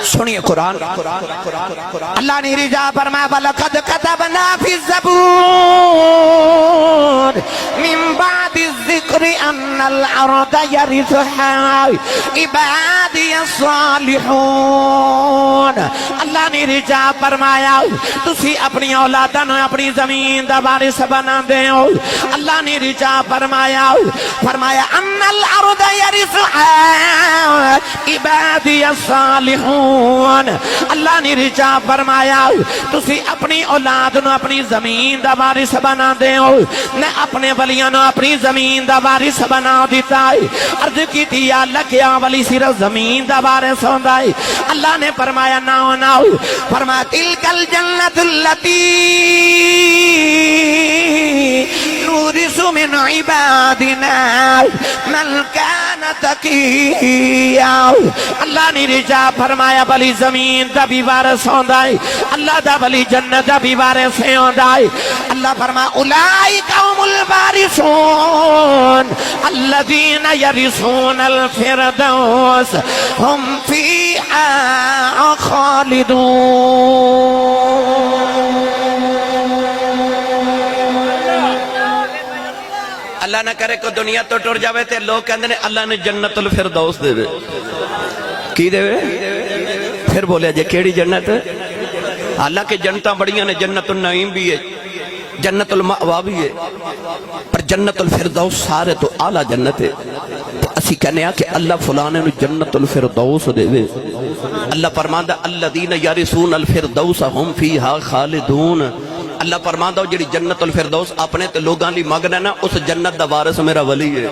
سنیے قرآن اللہ نے رجا فرمایا وَلَقَدْ كَتَبْنَا فِي الزَّبُورِ مِن بَعْدِ الذِّكْرِ أَنَّ الْأَرْضَ يَرِثُهَا عِبَادِيَ الصَّالِحُونَ اللہ نے رجا فرمایا تسی اپنی اولاداں نوں اپنی زمین دا وارث بنا دیو اللہ نے رجا فرمایا أَنَّ الْأَرْضَ يَرِثُهَا عِبَادِيَ الصَّالِحُونَ اللہ نے رجا فرمایا تسی اپنی اولاد نو اپنی زمین دا وارث بنا دیو میں اپنے ولیاں نو اپنی زمین دا وارث بنا دیتا ہے عرض کی تھی یا اللہ کیا ولی صرف زمین دا وارث ہوندا ہے اللہ نے فرمایا ناؤ فرمایا تلک الجنت اللتی نورث من عبادنا من کان تقیا اللہ نے رجا فرمایا ولی زمین دا بھی وارث ہوندا ہے اللہ دا ولی جنت دا بھی وارث ہوندا ہے اللہ فرمایا اولئک هم الوارثون الذین یرثون الفردوس هم فیہا خالدون اللہ نہ کرے کو دنیا تو ٹر جاوے تے لوگ کہندے نے اللہ نے جنت الفردوس دے دے کی دے پھر بولے جے کیڑی جنت اللہ کے جنتاں بڑیاں نے جنت النعیم بھی ہے جنت المأوا بھی ہے پر جنت الفردوس سارے تو اعلیٰ جنت ہے اسی کہنے ہیں کہ اللہ فلانے نے جنت الفردوس دے دے اللہ فرماندہ الذین یرثون الفردوس ہم فیہا خالدون اللہ فرماندہ جڑی جنت الفردوس اپنے تے لوگاں لی مانگنا نا اس جنت دا وارث میرا ولی ہے